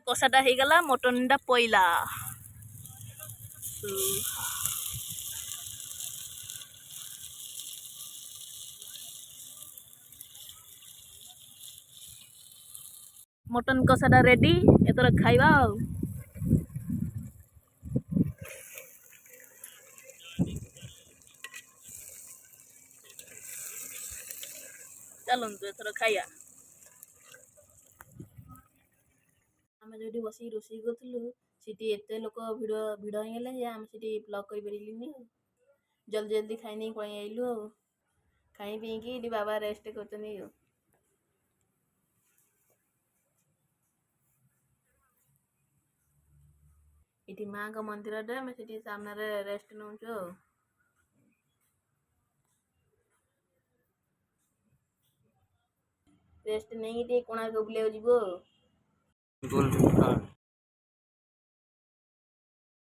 କଷାଟା ହେଇଗଲା, ମଟନଟା ପଇଲା। Mutton କଷାଟା ready, ଏଥର ଖାଇବା ଆଉ। ଚାଲନ୍ତୁ ଏଥର ଖାଇବା। ଆମେ ଯୋଉଠି ବସିକି ରୋଷେଇ କରୁଥିଲୁ ସେଠି ଏତେ ଲୋକ ଭିଡ଼ ହେଇଗଲେ ଯେ ଆମେ ସେଠି ବ୍ଲଗ୍ କରିପାରିଲିନି ଆଉ। ଜଲ୍ଦି ଜଲ୍ଦି ଖାଇ ନେଇ ପଳେଇ ଆଇଲୁ ଆଉ। ଖାଇ ପିଇକି ଏଠି ବାବା ରେଷ୍ଟ କରୁଛନ୍ତି ଆଉ। ଏଠି ମାଙ୍କ ମନ୍ଦିରରେ ଆମେ ସେଠି ସାମ୍ନାରେ ରେଷ୍ଟ ନେଉଛୁ ଆଉ। ରେଷ୍ଟ ନେଇକି ଟିକେ କୋଣାର୍କ ବୁଲିବାକୁ ଯିବୁ ଆଉ।